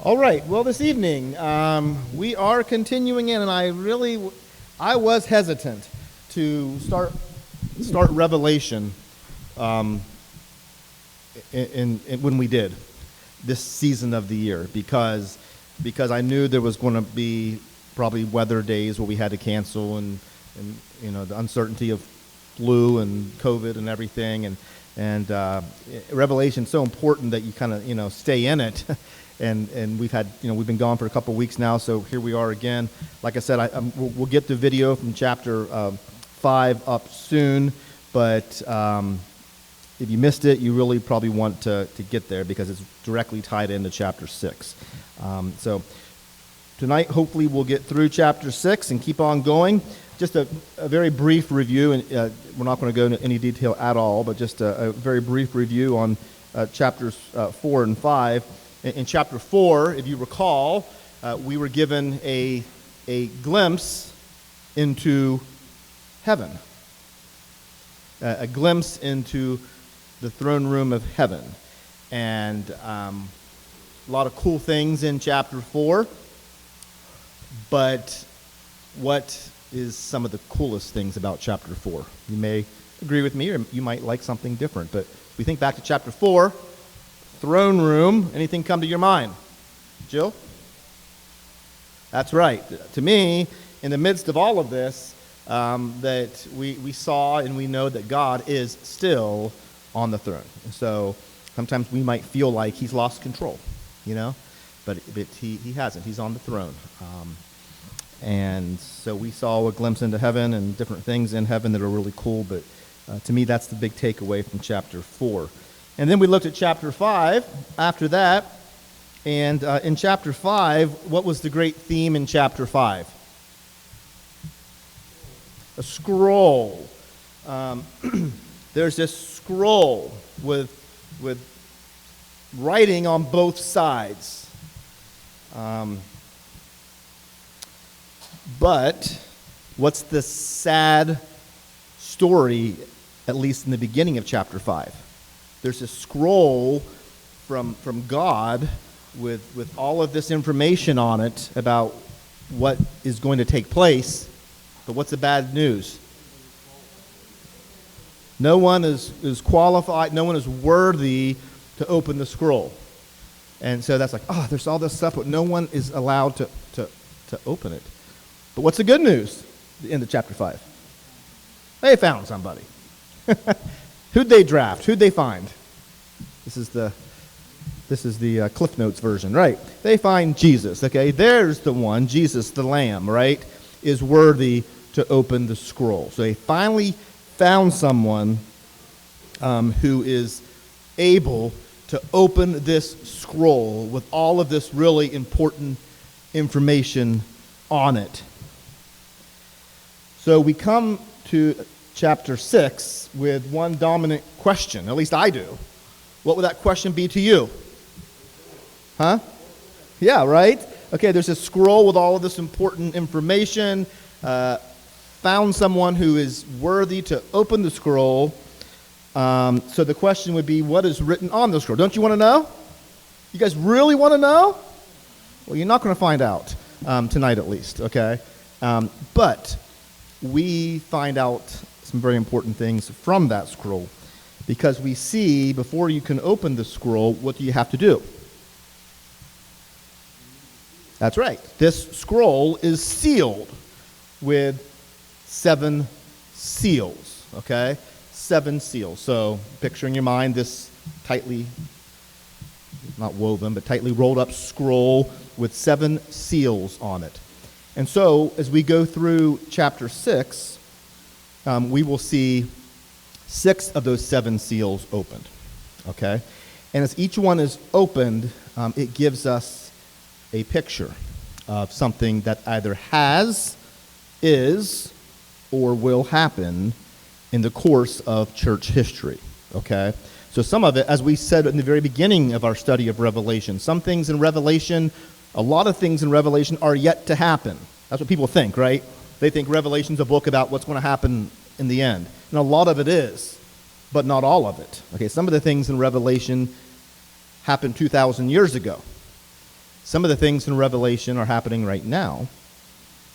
All right. Well, this evening we are continuing in, and I was hesitant to start Revelation um, when we did this season of the year because I knew there was going to be probably weather days where we had to cancel and the uncertainty of flu and COVID and everything and Revelation's so important that you kind of stay in it. And we've been gone for a couple weeks now, so here we are again. Like I said, we'll get the video from chapter 5 up soon, but if you missed it, you really probably want to get there because it's directly tied into chapter 6. So tonight, hopefully, we'll get through chapter 6 and keep on going. Just a very brief review, and we're not going to go into any detail at all, but just a very brief review on chapters 4 and 5. In chapter 4, if you recall, we were given a glimpse into heaven, a glimpse into the throne room of heaven, and a lot of cool things in chapter 4. But what is some of the coolest things about chapter 4? You may agree with me, or you might like something different. But if we think back to chapter 4, throne room, anything come to your mind? Jill? That's right. To me, in the midst of all of this, that we saw and we know that God is still on the throne. And so sometimes we might feel like he's lost control, but he hasn't. He's on the throne. And so we saw a glimpse into heaven and different things in heaven that are really cool, but to me that's the big takeaway from chapter 4. And then we looked at chapter 5 after that. And in chapter 5, what was the great theme in chapter 5? A scroll. There's this scroll with writing on both sides. But what's the sad story, at least in the beginning of chapter 5? There's a scroll from God with all of this information on it about what is going to take place. But what's the bad news? No one is qualified, no one is worthy to open the scroll. And so that's like, there's all this stuff, but no one is allowed to open it. But what's the good news? The end of chapter 5. They found somebody. Who'd they draft? Who'd they find? This is the Cliff Notes version, right? They find Jesus, okay? There's the one, Jesus the Lamb, right, is worthy to open the scroll. So they finally found someone who is able to open this scroll with all of this really important information on it. So we come to chapter 6 with one dominant question. At least I do. What would that question be to you? Huh? Yeah, right? Okay, there's a scroll with all of this important information. Found someone who is worthy to open the scroll. So the question would be, what is written on the scroll? Don't you want to know? You guys really want to know? Well, you're not going to find out tonight at least, okay? But we find out some very important things from that scroll because we see before you can open the scroll, what do you have to do? That's right. This scroll is sealed with 7 seals, okay? 7 seals. So picture in your mind this tightly, not woven, but tightly rolled up scroll with 7 seals on it. And so as we go through chapter 6, we will see 6 of those 7 seals opened, okay? And as each one is opened, it gives us a picture of something that either has, is, or will happen in the course of church history, okay? So some of it, as we said in the very beginning of our study of Revelation, some things in Revelation, a lot of things in Revelation are yet to happen. That's what people think, right? They think Revelation's a book about what's going to happen in the end. And a lot of it is, but not all of it. Okay, some of the things in Revelation happened 2,000 years ago. Some of the things in Revelation are happening right now,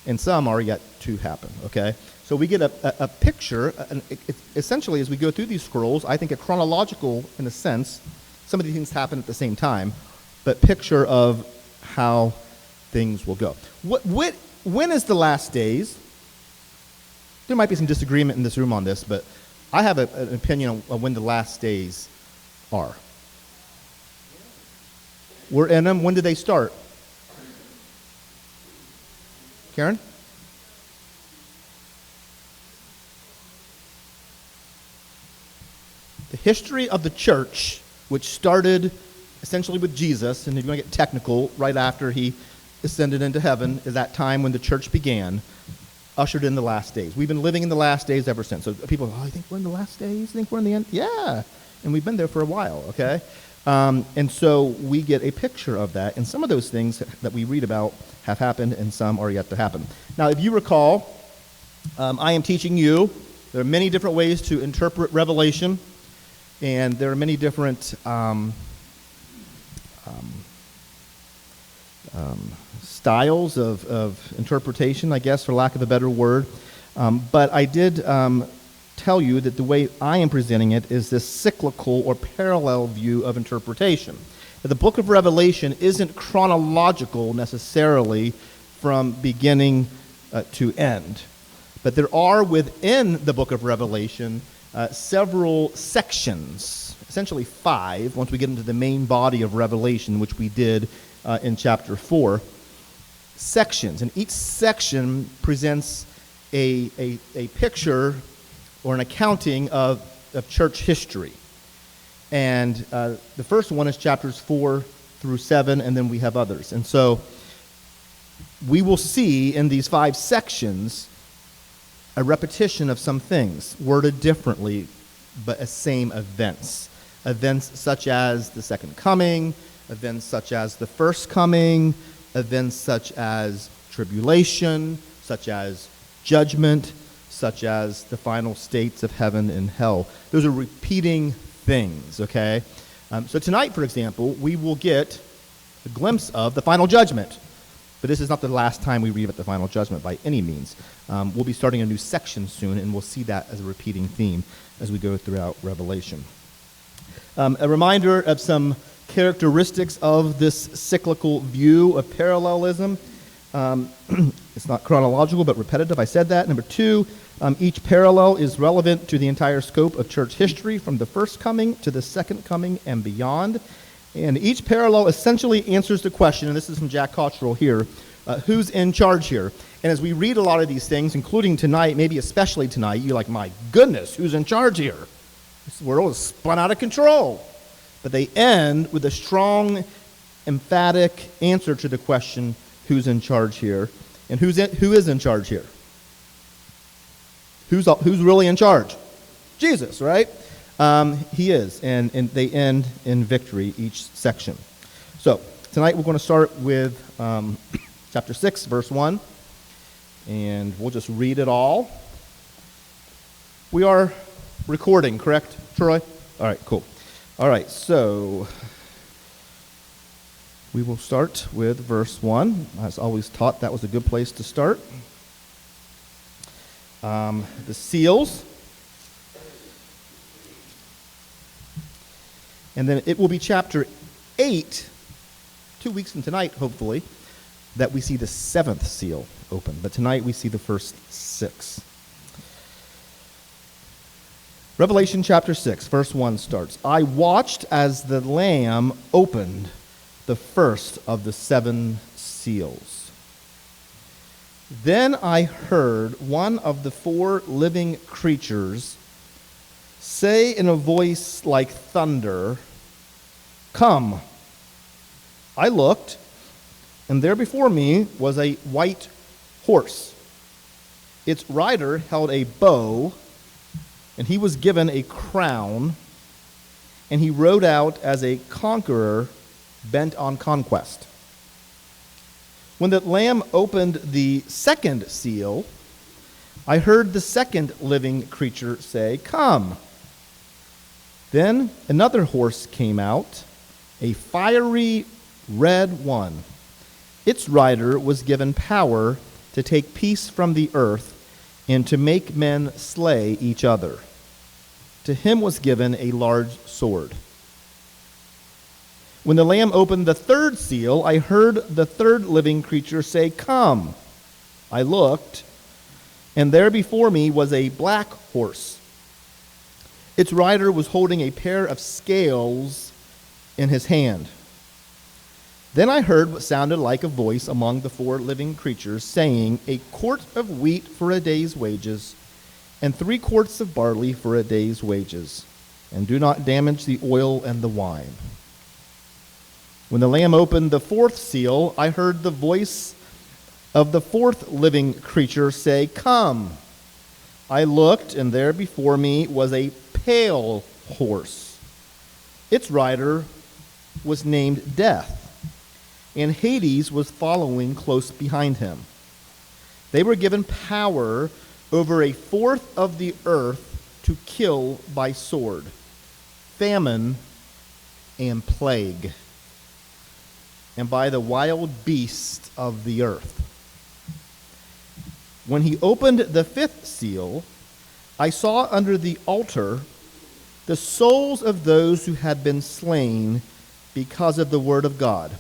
and some are yet to happen, okay? So we get a picture, essentially as we go through these scrolls, I think a chronological, in a sense, some of these things happen at the same time, but picture of how things will go. When is the last days? There might be some disagreement in this room on this, but I have an opinion on when the last days are. We're in them. When do they start? Karen? The history of the church, which started essentially with Jesus, and if you want to get technical, right after he ascended into heaven, is that time when the church began, ushered in the last days. We've been living in the last days ever since. So people go, oh, you think we're in the last days? You think we're in the end? Yeah. And we've been there for a while, okay? And so we get a picture of that. And some of those things that we read about have happened, and some are yet to happen. Now, if you recall, I am teaching you, there are many different ways to interpret Revelation, and there are many different styles of interpretation, I guess, for lack of a better word. But I did tell you that the way I am presenting it is this cyclical or parallel view of interpretation. That the book of Revelation isn't chronological necessarily from beginning to end. But there are within the book of Revelation several sections, essentially 5, once we get into the main body of Revelation, which we did in chapter 4, sections. And each section presents a picture or an accounting of church history. And the first one is chapters 4 through 7, and then we have others. And so we will see in these 5 sections a repetition of some things, worded differently, but as same events. Events such as the second coming, events such as the first coming, events such as tribulation, such as judgment, such as the final states of heaven and hell. Those are repeating things, okay? So tonight, for example, we will get a glimpse of the final judgment. But this is not the last time we read about the final judgment by any means. We'll be starting a new section soon, and we'll see that as a repeating theme as we go throughout Revelation. A reminder of some characteristics of this cyclical view of parallelism. It's not chronological, but repetitive. I said that. Number 2, each parallel is relevant to the entire scope of church history from the first coming to the second coming and beyond. And each parallel essentially answers the question, and this is from Jack Cottrell here, who's in charge here? And as we read a lot of these things, including tonight, maybe especially tonight, you're like, my goodness, who's in charge here? This world is spun out of control. But they end with a strong, emphatic answer to the question, who's in charge here? And who is in charge here? Who's really in charge? Jesus, right? He is, and they end in victory, each section. So, tonight we're going to start with chapter 6, verse 1, and we'll just read it all. We are recording, correct, Troy? All right, cool. All right, so we will start with verse 1. I was always taught that was a good place to start. The seals. And then it will be chapter 8, 2 weeks from tonight, hopefully, that we see the 7th seal open. But tonight we see the first 6. Revelation chapter 6, verse 1 starts, I watched as the Lamb opened the first of the 7 seals. Then I heard one of the 4 living creatures say in a voice like thunder, come. I looked, and there before me was a white horse. Its rider held a bow, and he was given a crown, and he rode out as a conqueror bent on conquest. When the Lamb opened the 2nd seal, I heard the 2nd living creature say, come. Then another horse came out, a fiery red one. Its rider was given power to take peace from the earth and to make men slay each other. To him was given a large sword. When the Lamb opened the third seal, I heard the third living creature say, "Come." I looked, and there before me was a black horse. Its rider was holding a pair of scales in his hand. Then I heard what sounded like a voice among the four living creatures saying, "A quart of wheat for a day's wages, and 3 quarts of barley for a day's wages, and do not damage the oil and the wine." When the Lamb opened the fourth seal, I heard the voice of the fourth living creature say, "Come." I looked, and there before me was a pale horse. Its rider was named Death, and Hades was following close behind him. They were given power over a fourth of the earth to kill by sword, famine, and plague, and by the wild beasts of the earth. When he opened the fifth seal, I saw under the altar the souls of those who had been slain because of the word of God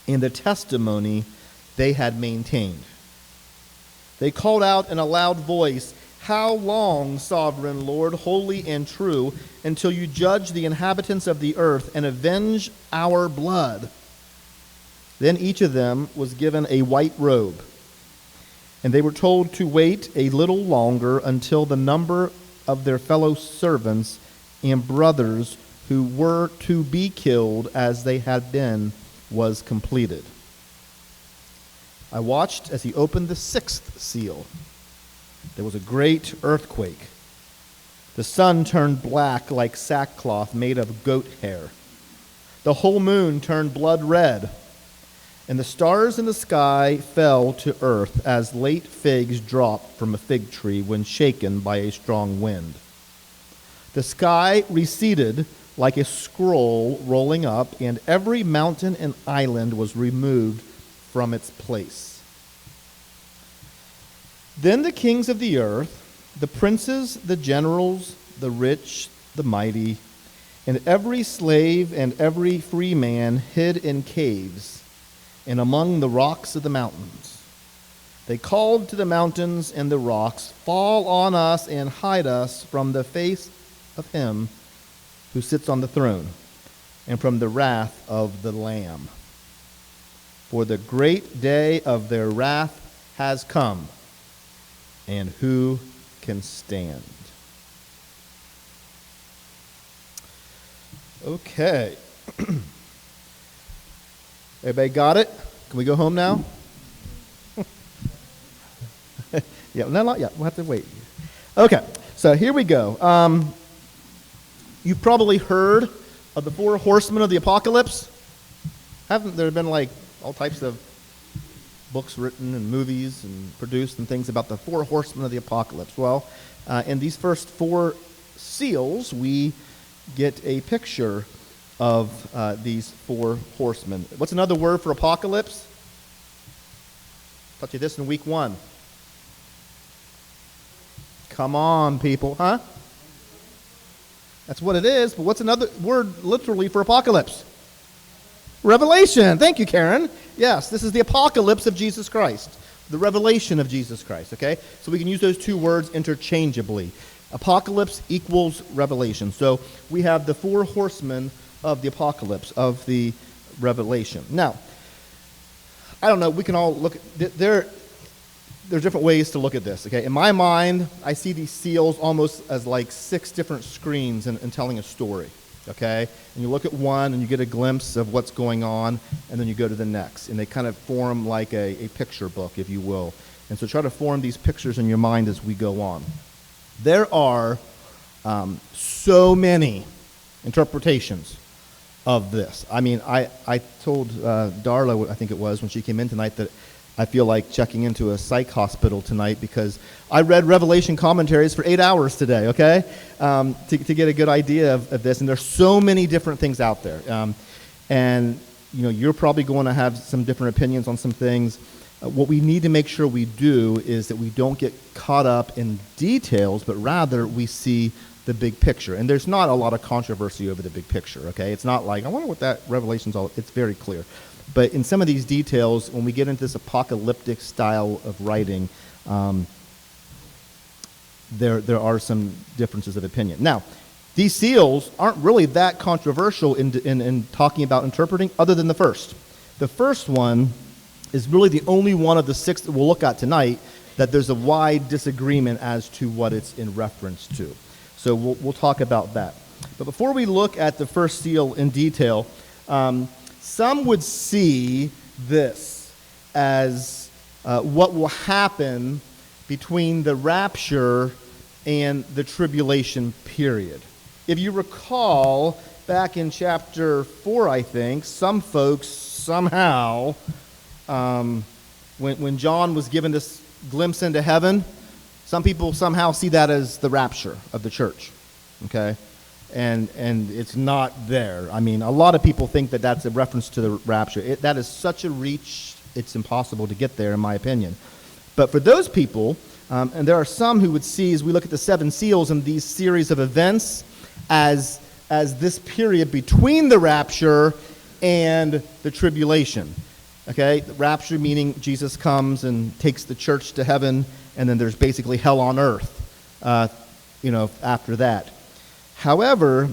and the testimony they had maintained. They called out in a loud voice, "How long, sovereign Lord, holy and true, until you judge the inhabitants of the earth and avenge our blood?" Then each of them was given a white robe, and they were told to wait a little longer until the number of their fellow servants and brothers who were to be killed as they had been was completed. I watched as he opened the sixth seal. There was a great earthquake. The sun turned black like sackcloth made of goat hair. The whole moon turned blood red, and the stars in the sky fell to earth as late figs drop from a fig tree when shaken by a strong wind. The sky receded like a scroll rolling up, and every mountain and island was removed from its place. Then the kings of the earth, the princes, the generals, the rich, the mighty, and every slave and every free man hid in caves and among the rocks of the mountains. They called to the mountains and the rocks, "Fall on us and hide us from the face of him who sits on the throne, and from the wrath of the Lamb. For the great day of their wrath has come, and who can stand?" Okay. Everybody got it? Can we go home now? Yeah, not yet. We'll have to wait. Okay, so here we go. You've probably heard of the 4 horsemen of the apocalypse. Haven't there been like all types of books written and movies and produced and things about the 4 horsemen of the apocalypse? Well, in these first 4 seals, we get a picture of these 4 horsemen. What's another word for apocalypse? Taught you this in week 1. Come on, people, huh? That's what it is, but what's another word literally for apocalypse? Revelation. Thank you, Karen. Yes, this is the apocalypse of Jesus Christ, the revelation of Jesus Christ, okay? So we can use those 2 words interchangeably. Apocalypse equals revelation. So we have the 4 horsemen of the apocalypse, of the revelation. Now, I don't know, we can all look, there's different ways to look at this, okay? In my mind, I see these seals almost as like 6 different screens in telling a story, okay? And you look at one and you get a glimpse of what's going on, and then you go to the next. And they kind of form like a picture book, if you will. And so try to form these pictures in your mind as we go on. There are so many interpretations of this. I mean, I told Darla, I think it was, when she came in tonight, that I feel like checking into a psych hospital tonight because I read Revelation commentaries for 8 hours today, okay, to get a good idea of this. And there's so many different things out there. And you're probably going to have some different opinions on some things. What we need to make sure we do is that we don't get caught up in details, but rather we see the big picture. And there's not a lot of controversy over the big picture, okay? It's not like, I wonder what that Revelation's all, it's very clear. But in some of these details, when we get into this apocalyptic style of writing, there are some differences of opinion. Now, these seals aren't really that controversial in talking about interpreting, other than the first. The first one is really the only one of the 6 that we'll look at tonight that there's a wide disagreement as to what it's in reference to. So we'll talk about that. But before we look at the first seal in detail, some would see this as what will happen between the rapture and the tribulation period. If you recall, back in chapter 4, I think, some folks somehow, when John was given this glimpse into heaven, some people somehow see that as the rapture of the church, okay? And it's not there. I mean, a lot of people think that that's a reference to the rapture. That is such a reach, it's impossible to get there, in my opinion. But for those people, and there are some who would see, as we look at the 7 seals and these series of events, as this period between the rapture and the tribulation. Okay, the rapture meaning Jesus comes and takes the church to heaven, and then there's basically hell on earth, after that. However,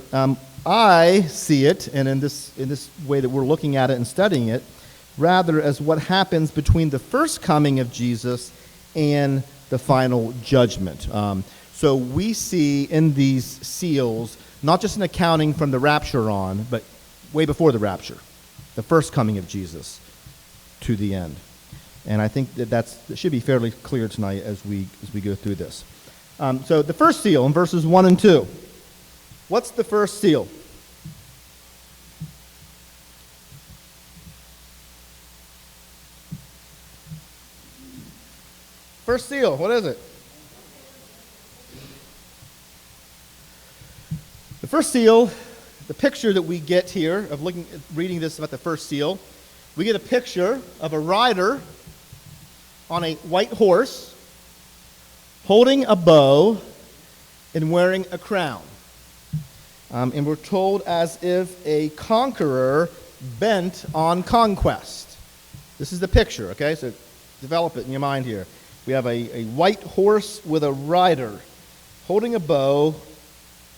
I see it, and in this way that we're looking at it and studying it, rather as what happens between the first coming of Jesus and the final judgment. So we see in these seals not just an accounting from the rapture on, but way before the rapture, the first coming of Jesus to the end. And I think that should be fairly clear tonight as we go through this. So the first seal in verses 1 and 2. What's the first seal? First seal, what is it? The first seal, the picture that we get here of reading this about the first seal, we get a picture of a rider on a white horse holding a bow and wearing a crown. And we're told as if a conqueror bent on conquest. This is the picture, okay? So develop it in your mind here. We have a white horse with a rider holding a bow,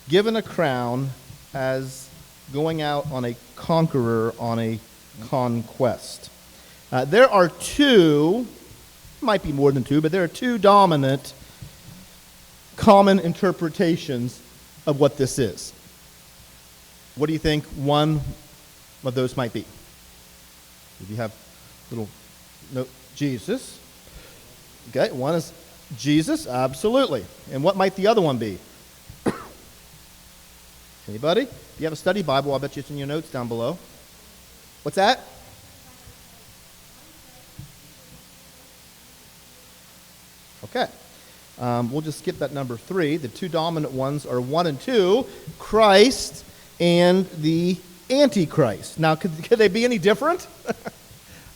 given a crown, as going out on a conqueror on a conquest. There are 2, might be more than 2, but there are 2 dominant common interpretations of what this is. What do you think one of those might be? If you have little note, Jesus. Okay, one is Jesus, absolutely. And what might the other one be? Anybody? If you have a study Bible, I'll bet you it's in your notes down below. What's that? Okay. We'll just skip that number 3. The 2 dominant ones are 1 and 2, Christ and the Antichrist. Now, could they be any different?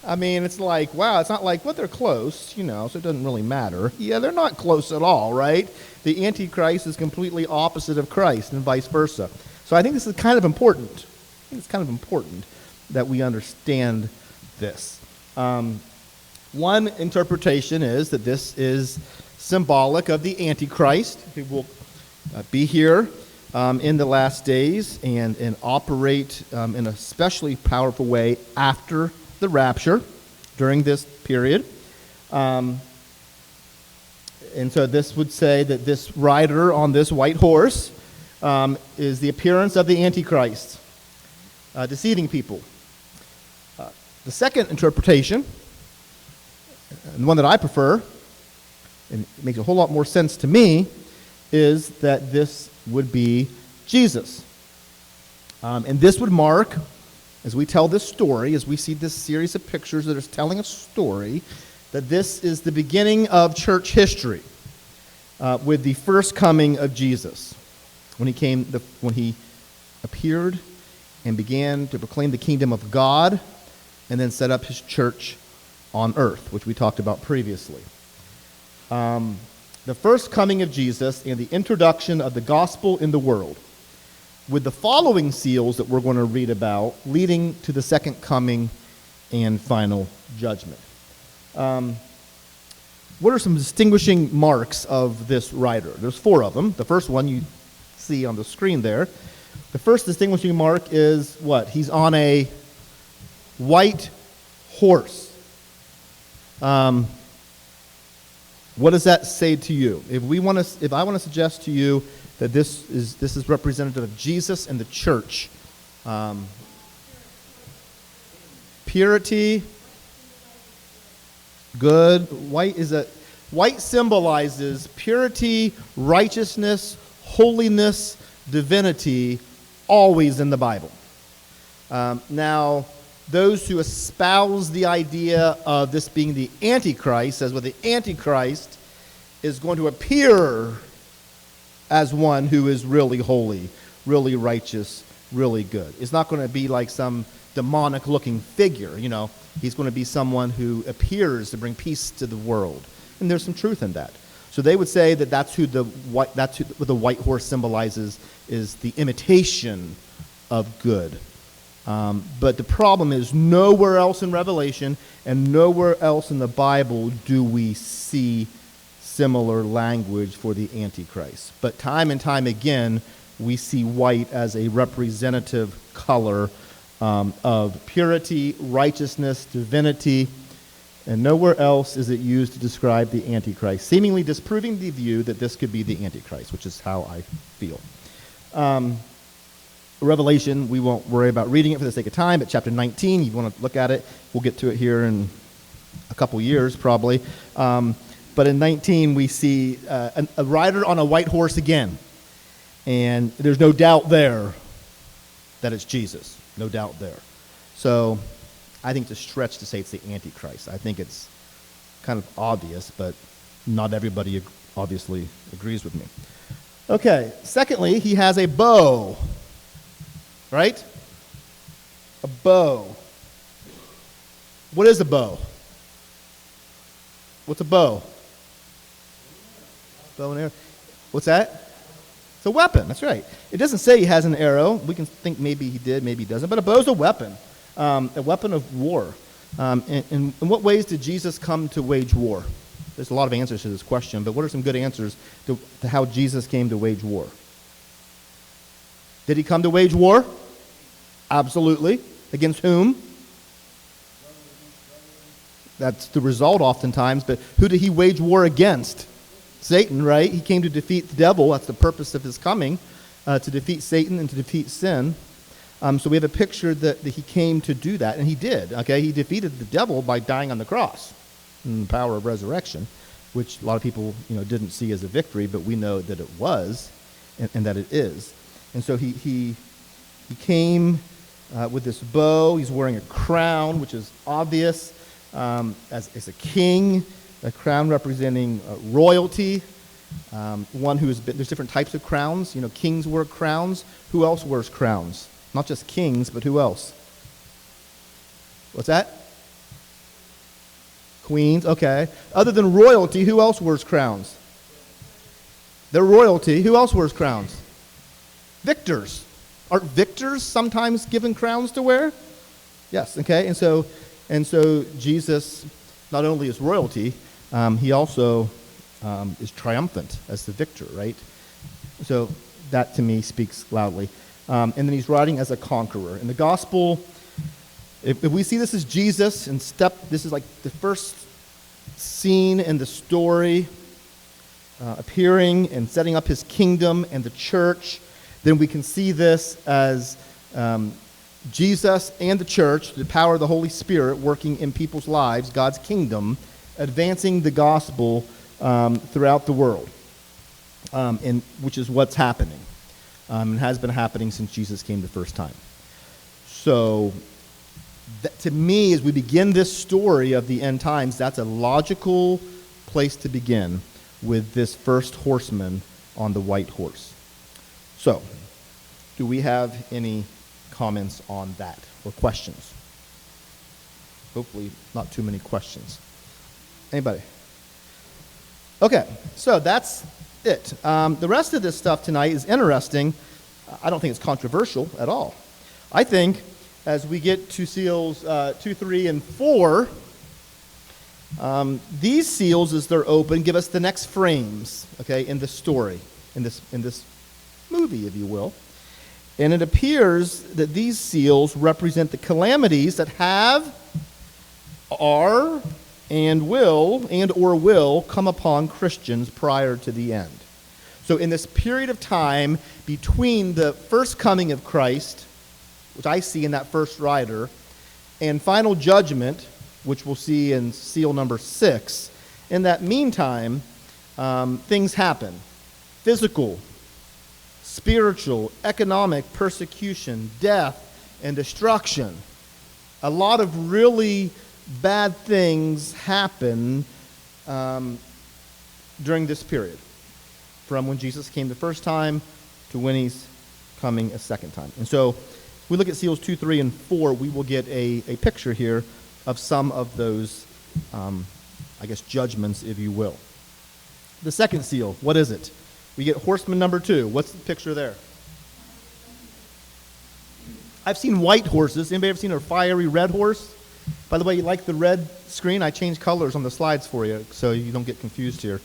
I mean, it's like, wow, it's not like, well, they're close, so it doesn't really matter. Yeah, they're not close at all, right? The Antichrist is completely opposite of Christ and vice versa. So I think this is kind of important. It's kind of important that we understand this. One interpretation is that this is symbolic of the Antichrist, who will be here in the last days and operate in a especially powerful way after the rapture during this period. And so this would say that this rider on this white horse is the appearance of the Antichrist, deceiving people. The second interpretation, and the one that I prefer, and it makes a whole lot more sense to me, is that this would be Jesus. And this would mark, as we tell this story, as we see this series of pictures that is telling a story, that this is the beginning of church history with the first coming of Jesus, when he appeared and began to proclaim the kingdom of God and then set up his church on earth, which we talked about previously. The first coming of Jesus and the introduction of the gospel in the world, with the following seals that we're going to read about, leading to the second coming and final judgment. What are some distinguishing marks of this writer? There's 4 of them. The first one you see on the screen there. The first distinguishing mark is what? He's on a white horse. What does that say to you? If I want to suggest to you that this is representative of Jesus and the church, purity, good. White symbolizes purity, righteousness, holiness, divinity, always in the Bible. Now, those who espouse the idea of this being the Antichrist says, well, the Antichrist is going to appear as one who is really holy, really righteous, really good. It's not going to be like some demonic-looking figure, He's going to be someone who appears to bring peace to the world. And there's some truth in that. So they would say that that's what the white horse symbolizes, is the imitation of good. But the problem is, nowhere else in Revelation and nowhere else in the Bible do we see similar language for the Antichrist. But time and time again, we see white as a representative color of purity, righteousness, divinity, and nowhere else is it used to describe the Antichrist, seemingly disproving the view that this could be the Antichrist, which is how I feel. Revelation, we won't worry about reading it for the sake of time, but chapter 19, you want to look at it. We'll get to it here in a couple years, probably. But in 19, we see a rider on a white horse again. And there's no doubt there that it's Jesus. No doubt there. So I think it's a stretch to say it's the Antichrist. I think it's kind of obvious, but not everybody obviously agrees with me. Okay, secondly, he has a bow. Right? A bow. What is a bow? What's a bow? Bow and arrow. What's that? It's a weapon. That's right. It doesn't say he has an arrow. We can think maybe he did, maybe he doesn't. But a bow is a weapon of war. In what ways did Jesus come to wage war? There's a lot of answers to this question, but what are some good answers to how Jesus came to wage war? Did he come to wage war? Absolutely. Against whom? That's the result oftentimes, but who did he wage war against? Satan, right? He came to defeat the devil. That's the purpose of his coming, to defeat Satan and to defeat sin. So we have a picture that he came to do that, and he did. Okay, he defeated the devil by dying on the cross, in the power of resurrection, which a lot of people didn't see as a victory, but we know that it was, and that it is. And so he came with this bow. He's wearing a crown, which is obvious, as a king, a crown representing royalty. One who has been, there's different types of crowns. Kings wear crowns. Who else wears crowns? Not just kings, but who else? What's that? Queens, okay. Other than royalty, who else wears crowns? They're royalty. Who else wears crowns? Victors. Aren't victors sometimes given crowns to wear? Yes, okay. And so Jesus not only is royalty, he also is triumphant as the victor, right? So that to me speaks loudly. And then he's riding as a conqueror. In the gospel, if we see this as Jesus this is like the first scene in the story, appearing and setting up his kingdom and the church, then we can see this as Jesus and the church, the power of the Holy Spirit working in people's lives, God's kingdom, advancing the gospel throughout the world, and which is what's happening. And has been happening since Jesus came the first time. So to me, as we begin this story of the end times, that's a logical place to begin with this first horseman on the white horse. So, do we have any comments on that or questions? hopefully not too many questions. Anybody? Okay, so that's it. The rest of this stuff tonight is interesting. I don't think it's controversial at all. I think as we get to seals 2, 3, and 4, these seals, as they're open, give us the next frames, okay, in the story, in this movie, if you will. And it appears that these seals represent the calamities that have, are, and will come upon Christians prior to the end. So in this period of time between the first coming of Christ, which I see in that first rider, and final judgment, which we'll see in seal number 6, in that meantime, things happen. Physical, spiritual, economic persecution, death, and destruction. A lot of really bad things happen during this period, from when Jesus came the first time to when he's coming a second time. And so if we look at seals 2, 3, and 4, we will get a picture here of some of those, judgments, if you will. The second seal, what is it? We get horseman number 2. What's the picture there? I've seen white horses. Anybody ever seen a fiery red horse? By the way, you like the red screen? I changed colors on the slides for you so you don't get confused here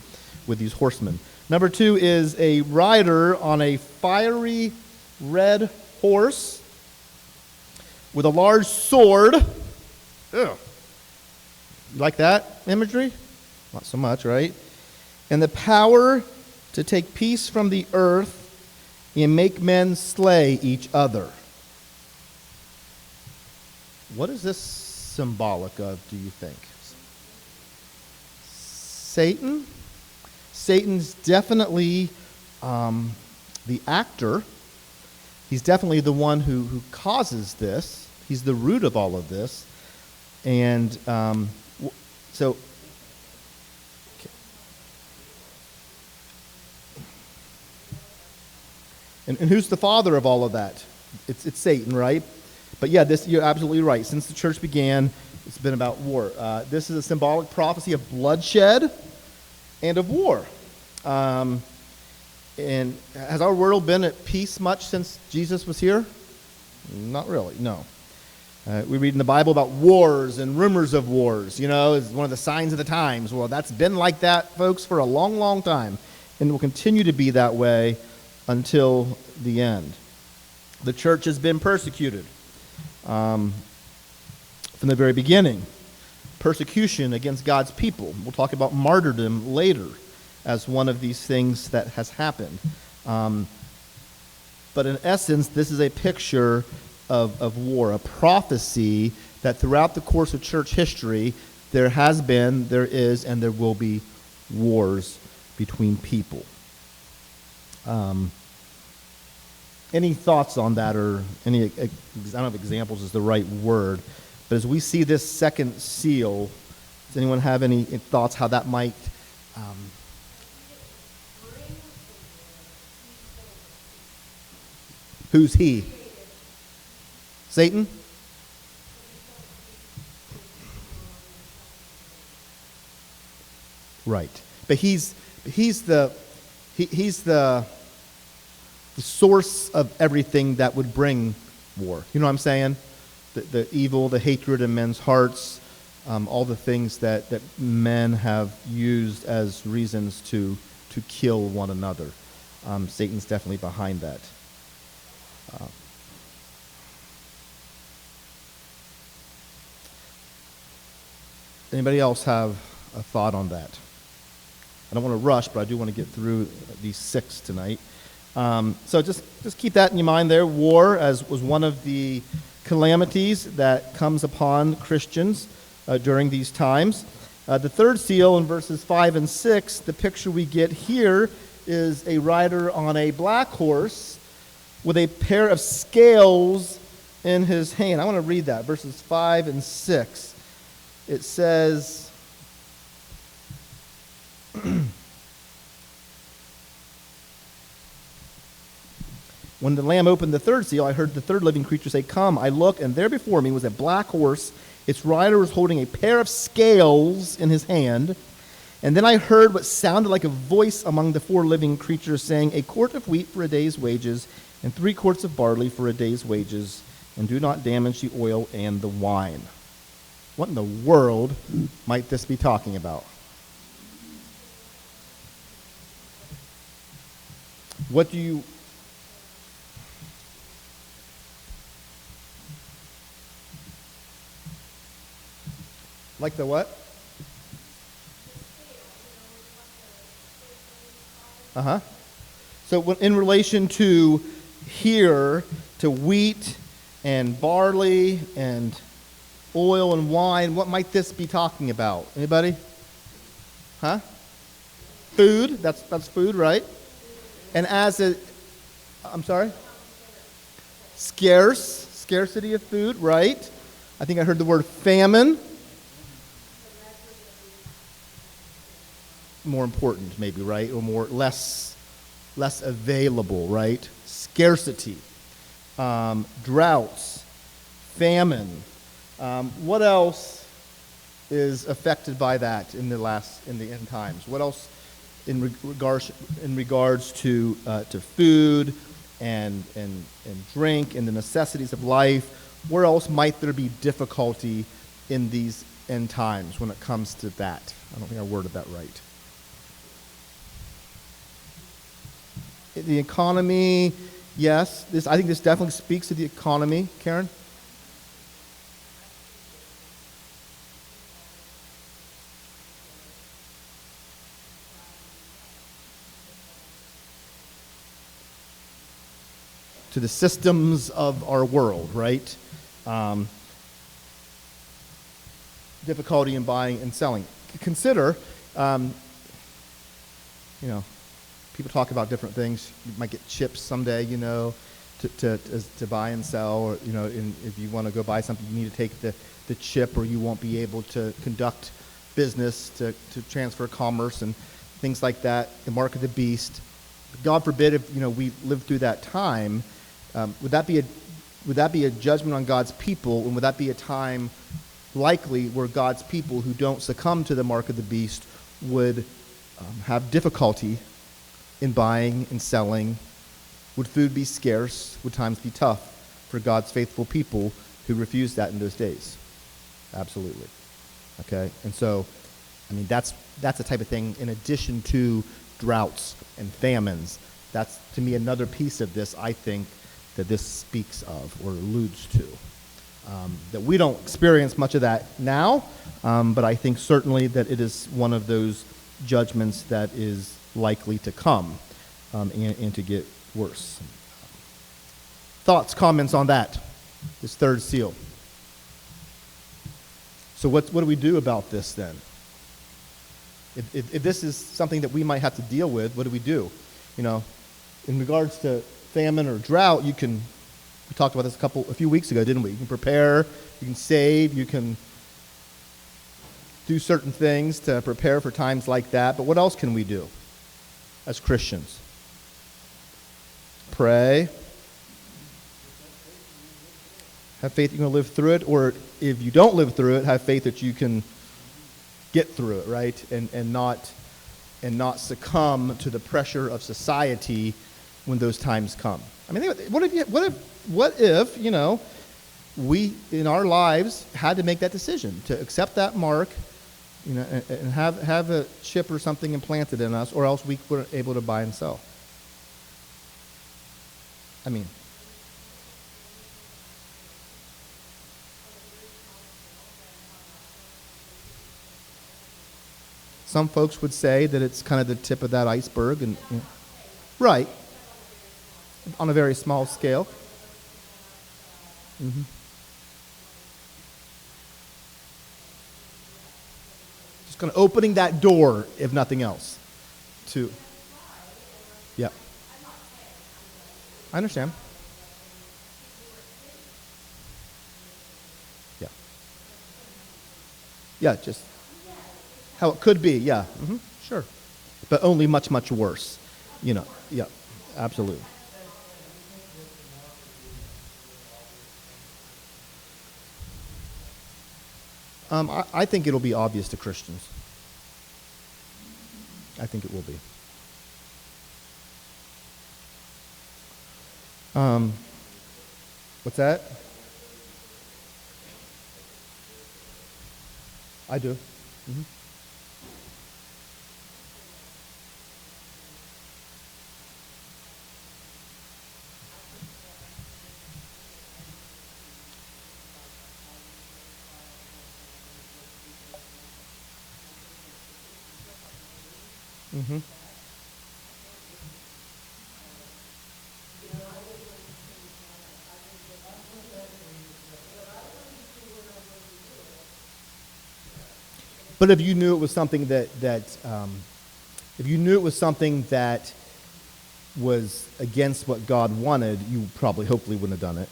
with these horsemen. Number 2 is a rider on a fiery red horse with a large sword. Ew. You like that imagery? Not so much, right? And the power to take peace from the earth and make men slay each other. What is this symbolic of, do you think? Satan? Satan's definitely the actor. He's definitely the one who causes this. He's the root of all of this. And so... Okay. And who's the father of all of that? It's Satan, right? But yeah, you're absolutely right. Since the church began, it's been about war. This is a symbolic prophecy of bloodshed and of war. And has our world been at peace much since Jesus was here? Not really, no. We read in the Bible about wars and rumors of wars, is one of the signs of the times. Well, that's been like that, folks, for a long, long time, and will continue to be that way until the end. The church has been persecuted from the very beginning. Persecution against God's people. We'll talk about martyrdom later as one of these things that has happened. But in essence, this is a picture of war, a prophecy that throughout the course of church history, there has been, there is, and there will be wars between people. Any thoughts on that, or any, I don't know if examples is the right word, but as we see this second seal, does anyone have any thoughts how that might... Who's he? Satan? Right. But he's the source of everything that would bring war. You know what I'm saying? The evil, the hatred in men's hearts, all the things that men have used as reasons to kill one another. Satan's definitely behind that. Anybody else have a thought on that? I don't want to rush, but I do want to get through these 6 tonight. So just keep that in your mind there. War as was one of the calamities that comes upon Christians during these times. The third seal in verses 5 and 6, the picture we get here is a rider on a black horse with a pair of scales in his hand. I want to read that, verses 5 and 6. It says, when the Lamb opened the third seal, I heard the third living creature say, "Come." I looked, and there before me was a black horse, Its rider was holding a pair of scales in his hand. And then I heard what sounded like a voice among the four living creatures saying, "A quart of wheat for a day's wages, and 3 quarts of barley for a day's wages, and do not damage the oil and the wine." What in the world might this be talking about? What do you... Like the what? Uh-huh. So in relation to here, to wheat and barley and oil and wine, what might this be talking about? Anybody? Huh? Food. That's food, right? And as a... I'm sorry? Scarcity of food, right? I think I heard the word famine. More important, maybe, right? Or less available, right? Scarcity, droughts, famine. What else is affected by that in the end times? What else in regards to food and drink and the necessities of life? Where else might there be difficulty in these end times when it comes to that? I don't think I worded that right. The economy, yes. I think this definitely speaks to the economy. Karen? To the systems of our world, right? Difficulty in buying and selling. Consider, people talk about different things. You might get chips someday, to buy and sell, or if you want to go buy something, you need to take the chip, or you won't be able to conduct business, to transfer commerce and things like that. The mark of the beast. God forbid if we live through that time. Would that be a judgment on God's people, and would that be a time likely where God's people who don't succumb to the mark of the beast would have difficulty in buying and selling? Would food be scarce? Would times be tough for God's faithful people who refused that in those days? Absolutely. Okay? And so, that's the type of thing, in addition to droughts and famines. That's, to me, another piece of this, I think, that this speaks of or alludes to. That we don't experience much of that now, but I think certainly that it is one of those judgments that is likely to come and to get worse. Thoughts, comments on that, this third seal? So what do we do about this then? If this is something that we might have to deal with, what do we do? In regards to famine or drought, we talked about this a few weeks ago, didn't we? You can prepare, you can save, you can do certain things to prepare for times like that. But what else can we do as Christians? Pray. Have faith you're going to live through it, or if you don't live through it, have faith that you can get through it, right? And not succumb to the pressure of society when those times come. What if we in our lives had to make that decision to accept that mark, and have a chip or something implanted in us, or else we weren't able to buy and sell. Some folks would say that it's kind of the tip of that iceberg, and right, on a very small scale. Mm-hmm. Just kind of opening that door, if nothing else, to. Yeah. I understand. Yeah. Yeah, just how it could be, yeah. Mm-hmm. Sure. But only much, much worse. Yeah, absolutely. I think it'll be obvious to Christians. I think it will be. Um, what's that? I do. Hmm. Hmm. But if you knew it was something if you knew it was something that was against what God wanted, you probably, hopefully, wouldn't have done it.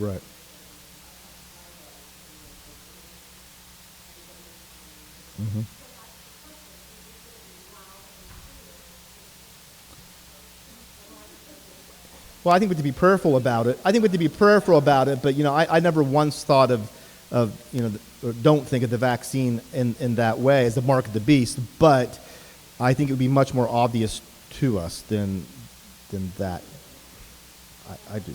Right. Hmm. Well, I think we have to be prayerful about it. I think we have to be prayerful about it, but I never once thought of or don't think of the vaccine in that way as the mark of the beast. But I think it would be much more obvious to us than that. I do.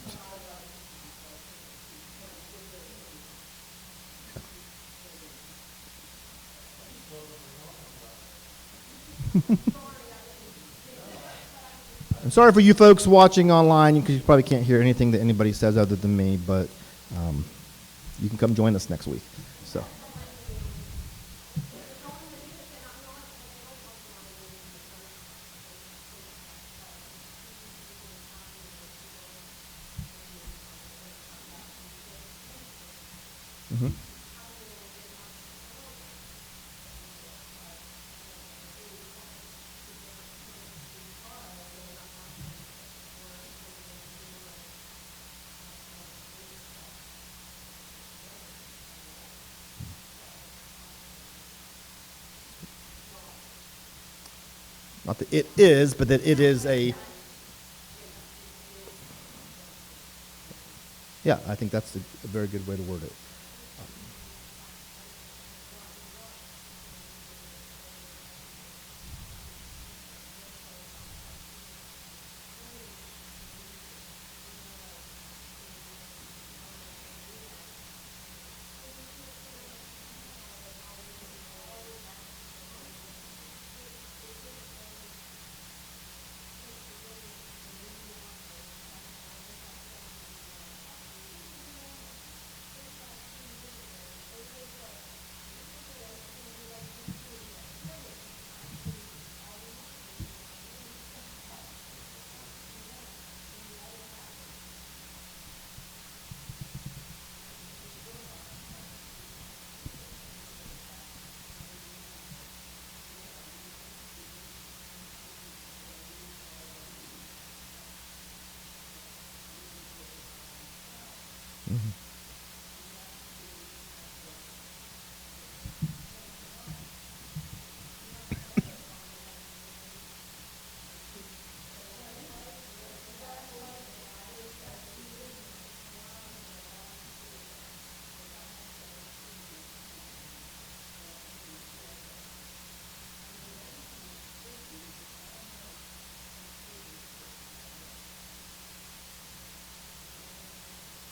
I'm sorry for you folks watching online because you probably can't hear anything that anybody says other than me, but um, you can come join us next week. So. Hmm. Not that it is, but that it is a. Yeah, I think that's a very good way to word it.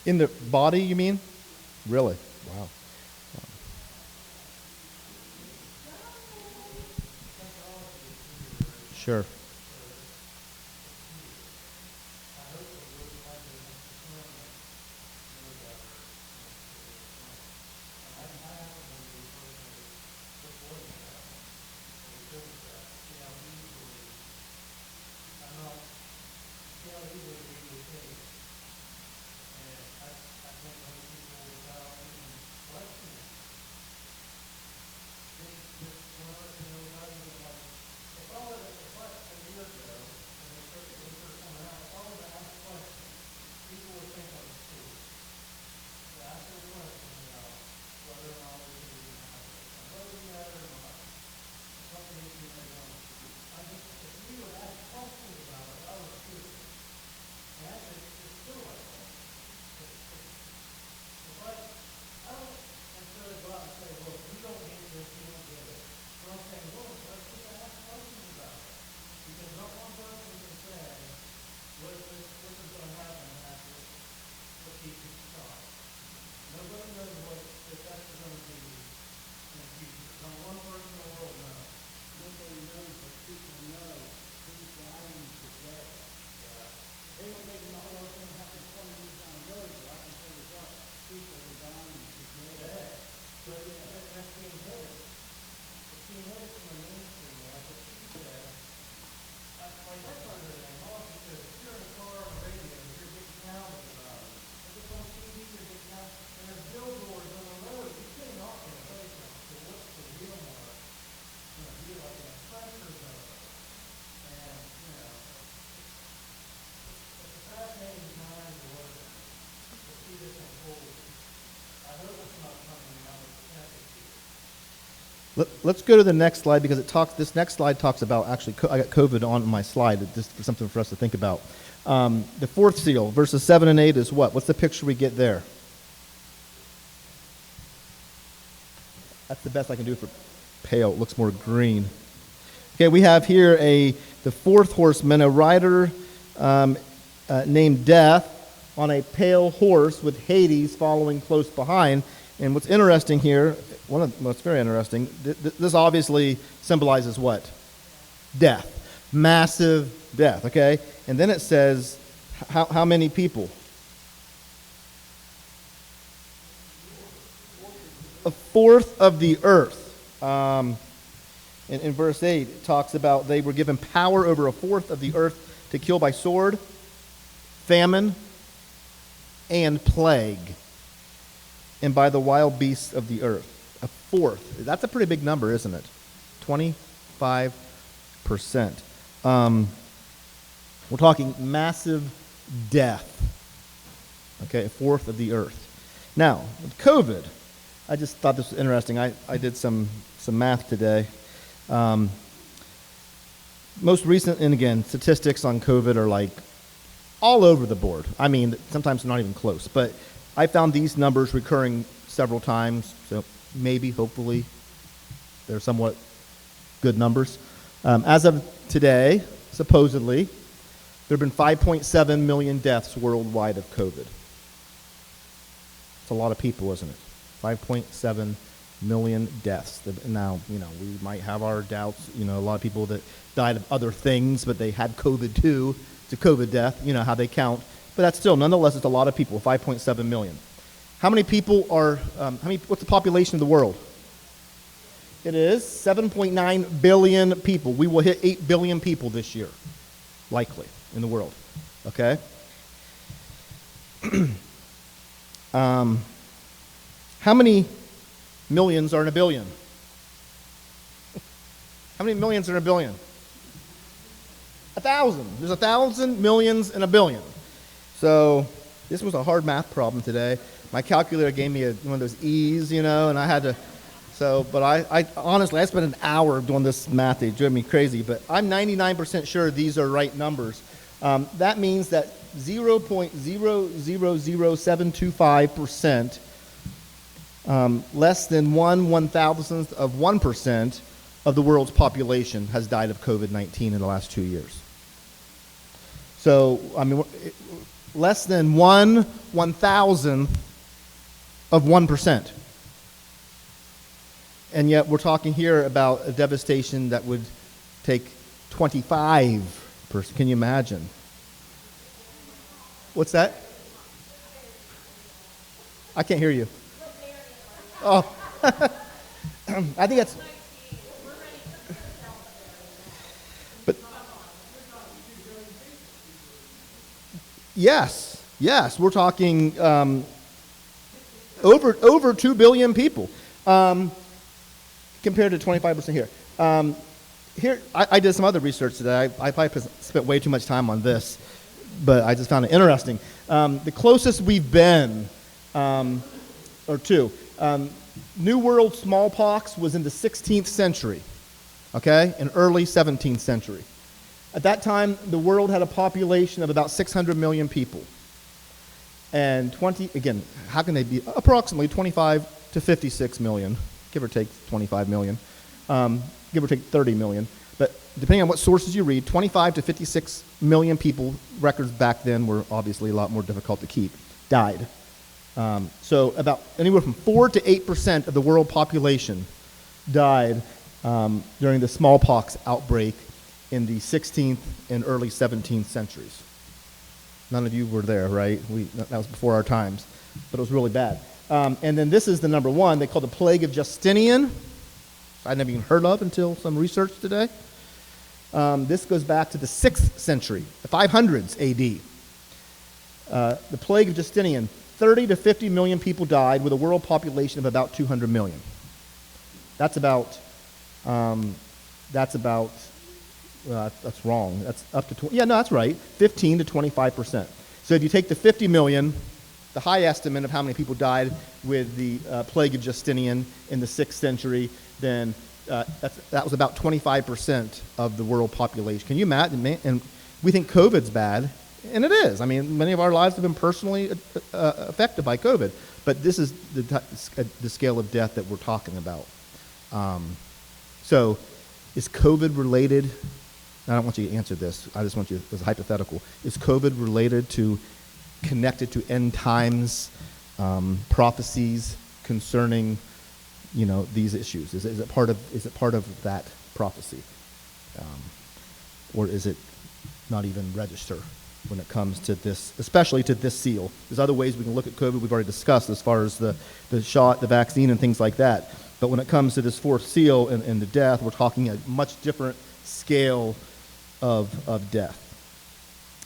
In the body, you mean? Really? Wow. Sure. Let's go to the next slide because this next slide talks about actually, I got COVID on my slide, just for something for us to think about. The fourth seal, verses 7 and 8 is what? What's the picture we get there? That's the best I can do for pale. It looks more green. Okay, we have here the fourth horseman, a rider named Death, on a pale horse with Hades following close behind. And what's interesting here, what's very interesting, this obviously symbolizes what? Death. Massive death, okay? And then it says, how many people? A fourth of the earth. In verse 8, it talks about they were given power over a fourth of the earth to kill by sword, famine, and plague, and by the wild beasts of the earth. A fourth. That's a pretty big number, isn't it? 25%. We're talking massive death. Okay, a fourth of the earth. Now, with COVID, I just thought this was interesting. I did some math today. Most recent, and again, statistics on COVID are like all over the board. I mean, sometimes not even close. But I found these numbers recurring several times, so maybe, hopefully, they're somewhat good numbers. As of today, supposedly, there have been 5.7 million deaths worldwide of COVID. It's a lot of people, isn't it? 5.7 million deaths. Now, we might have our doubts. A lot of people that died of other things, but they had COVID too. It's a COVID death, how they count. But that's still, nonetheless, it's a lot of people, 5.7 million. How many people are, what's the population of the world? It is 7.9 billion people. We will hit 8 billion people this year, likely, in the world. Okay? How many millions are in a billion? How many millions are in a billion? 1,000. There's 1,000 millions in a billion. So this was a hard math problem today. My calculator gave me one of those E's, and I had to. But I honestly, I spent an hour doing this math. It drove me crazy. But I'm 99% sure these are right numbers. That means that 0.000725%, less than 1/1000th of 1% of the world's population has died of COVID-19 in the last 2 years. So, less than 1/1000th of 1%. And yet we're talking here about a devastation that would take 25%. Can you imagine? What's that? I can't hear you. Oh, I think that's. But yes, we're talking over 2 billion people, compared to 25% here. Here, I did some other research today. I probably spent way too much time on this, but I just found it interesting. The closest we've been, New World smallpox was in the 16th century, okay, in early 17th century. At that time, the world had a population of about 600 million people. And how can they be? Approximately 25 to 56 million, give or take 25 million, give or take 30 million. But depending on what sources you read, 25 to 56 million people, records back then were obviously a lot more difficult to keep, died. So about anywhere from 4 to 8% of the world population died during the smallpox outbreak in the 16th and early 17th centuries. None of you were there, right? That was before our times, but it was really bad. And then this is the number one. They call the Plague of Justinian. I'd never even heard of until some research today. This goes back to the 6th century, the 500s AD. The Plague of Justinian, 30 to 50 million people died with a world population of about 200 million. That's wrong. That's up to, that's right, 15 to 25%. So if you take the 50 million the high estimate of how many people died with the plague of Justinian in the 6th century, then that was about 25% of the world population. Can you imagine? And we think COVID's bad, and it is. I mean, many of our lives have been personally affected by COVID, but this is the scale of death that we're talking about. So is COVID related? I don't want you to answer this. I just want you, as a hypothetical, is COVID connected to end times prophecies concerning, these issues? Is it part of that prophecy, or is it not even register when it comes to this, especially to this seal? There's other ways we can look at COVID. We've already discussed as far as the shot, the vaccine, and things like that. But when it comes to this 4th seal and the death, we're talking a much different scale of death.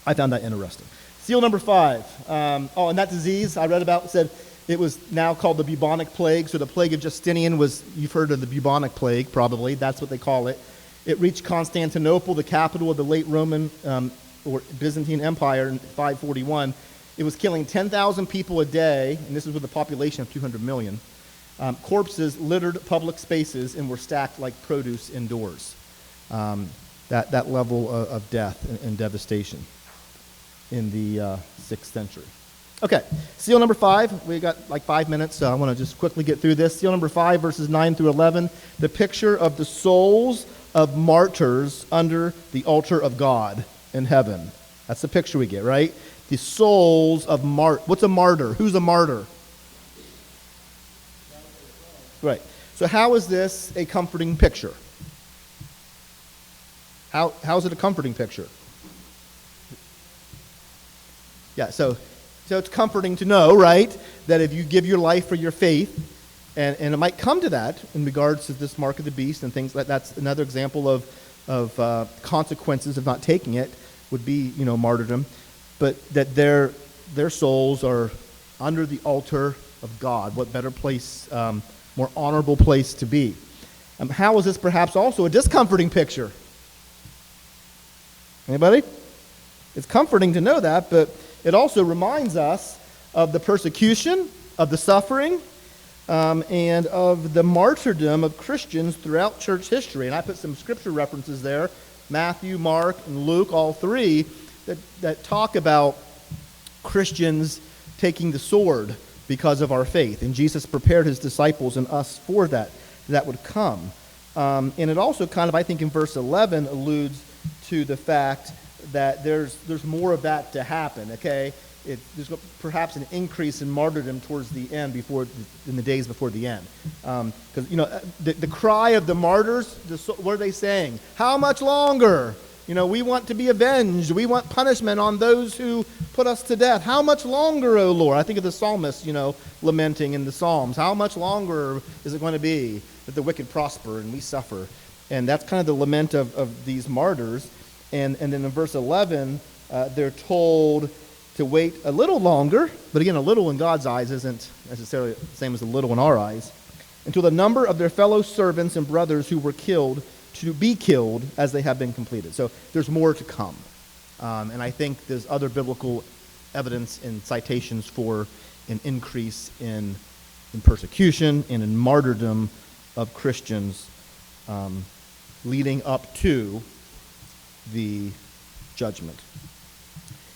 I found that interesting. Seal number 5. And that disease I read about said it was now called the bubonic plague. So the plague of Justinian was, you've heard of the bubonic plague probably, that's what they call it. It reached Constantinople, the capital of the late Roman or Byzantine Empire in 541. It was killing 10,000 people a day, and this is with a population of 200 million. Corpses littered public spaces and were stacked like produce indoors. That level of death and devastation in the 6th century. Okay, seal number 5. We got like 5 minutes, so I want to just quickly get through this. Seal number 5, verses 9 through 11. The picture of the souls of martyrs under the altar of God in heaven. That's the picture we get, right? The souls of What's a martyr? Who's a martyr? Right. So how is this a comforting picture? How is it a comforting picture? Yeah, so it's comforting to know, right, that if you give your life for your faith, and it might come to that in regards to this mark of the beast and things like that. That's another example of consequences of not taking it, would be, martyrdom, but that their souls are under the altar of God. What better place, more honorable place to be. How is this perhaps also a discomforting picture? Anybody? It's comforting to know that, but it also reminds us of the persecution, of the suffering, and of the martyrdom of Christians throughout church history. And I put some scripture references there, Matthew, Mark, and Luke, all three, that talk about Christians taking the sword because of our faith. And Jesus prepared his disciples and us for that would come. And it also kind of, I think in verse 11, alludes to the fact that there's more of that to happen, okay? There's perhaps an increase in martyrdom towards the end, in the days before the end. Because, the cry of the martyrs, what are they saying? How much longer? We want to be avenged. We want punishment on those who put us to death. How much longer, O Lord? I think of the psalmist, lamenting in the Psalms. How much longer is it going to be that the wicked prosper and we suffer? And that's kind of the lament of these martyrs. And then in verse 11, they're told to wait a little longer, but again, a little in God's eyes isn't necessarily the same as a little in our eyes, until the number of their fellow servants and brothers who were killed to be killed as they have been completed. So there's more to come. And I think there's other biblical evidence and citations for an increase in persecution and in martyrdom of Christians leading up to the judgment.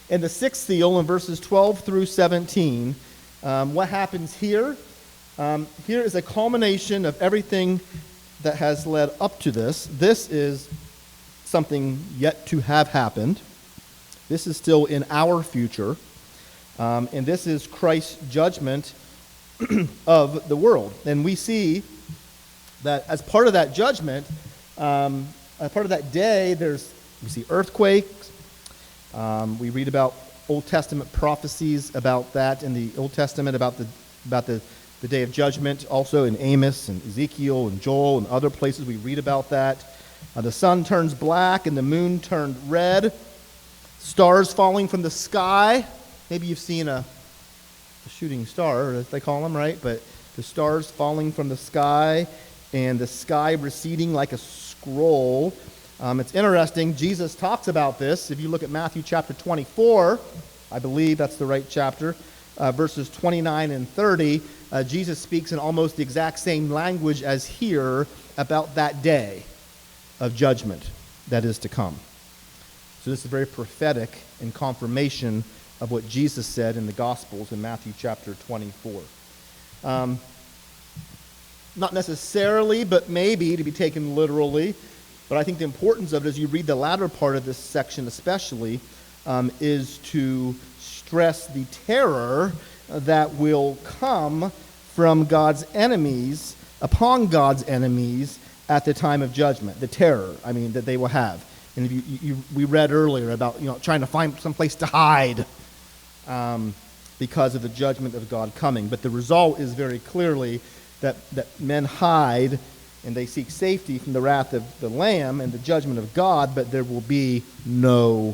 In the 6th seal, in verses 12 through 17, what happens here? Here is a culmination of everything that has led up to this. This is something yet to have happened. This is still in our future. And this is Christ's judgment of the world. And we see that as part of that judgment, as part of that day, we see earthquakes. We read about Old Testament prophecies about that in the Old Testament, about the day of judgment, also in Amos and Ezekiel and Joel and other places we read about that. The sun turns black and the moon turned red. Stars falling from the sky. Maybe you've seen a shooting star, as they call them, right? But the stars falling from the sky and the sky receding like a scroll. It's interesting. Jesus talks about this. If you look at Matthew chapter 24, I believe that's the right chapter. verses 29 and 30, Jesus speaks in almost the exact same language as here about that day of judgment that is to come. So this is very prophetic in confirmation of what Jesus said in the Gospels in Matthew chapter 24. Not necessarily, but maybe to be taken literally. But I think the importance of it, as you read the latter part of this section especially, is to stress the terror that will come from God's enemies, upon God's enemies at the time of judgment. The terror, that they will have. And we read earlier about trying to find some place to hide because of the judgment of God coming. But the result is very clearly that men hide and they seek safety from the wrath of the Lamb and the judgment of God, but there will be no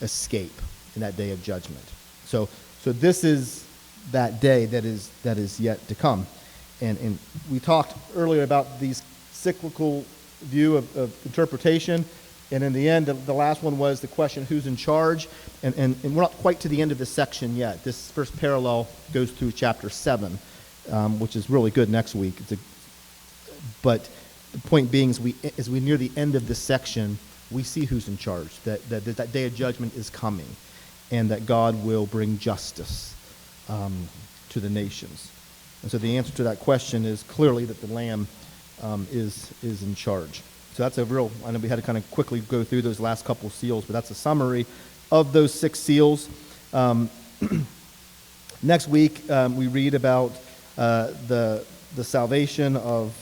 escape in that day of judgment. So this is that day that is yet to come. And we talked earlier about these cyclical view of interpretation. And in the end, the last one was the question, who's in charge? And we're not quite to the end of this section yet. This first parallel goes through chapter 7, which is really good next week. But the point being, as we near the end of this section, we see who's in charge, that day of judgment is coming, and that God will bring justice to the nations. And so the answer to that question is clearly that the Lamb is in charge. So that's I know we had to kind of quickly go through those last couple seals, but that's a summary of those 6 seals. Next week, we read about the salvation of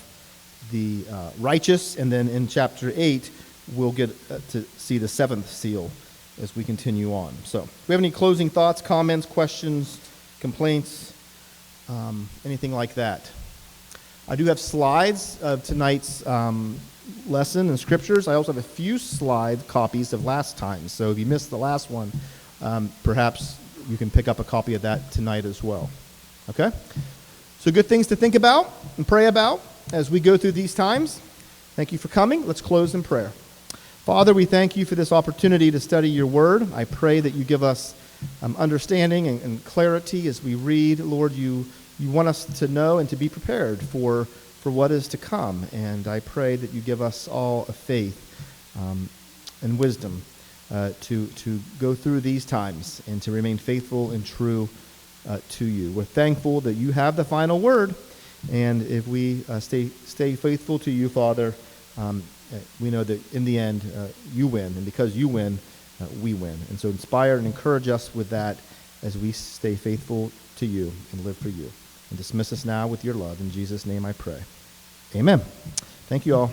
the righteous, and then in chapter 8, we'll get to see the 7th seal as we continue on. So, do we have any closing thoughts, comments, questions, complaints, anything like that? I do have slides of tonight's lesson and scriptures. I also have a few slide copies of last time. So if you missed the last one, perhaps you can pick up a copy of that tonight as well. Okay? So good things to think about and pray about as we go through these times. Thank you for coming. Let's close in prayer. Father, we thank you for this opportunity to study your word. I pray that you give us understanding and clarity as we read. Lord, you want us to know and to be prepared for what is to come. And I pray that you give us all a faith and wisdom to go through these times and to remain faithful and true to you. We're thankful that you have the final word. And if we stay faithful to you, Father, we know that in the end, you win. And because you win, we win. And so inspire and encourage us with that as we stay faithful to you and live for you. And dismiss us now with your love. In Jesus' name I pray. Amen. Thank you all.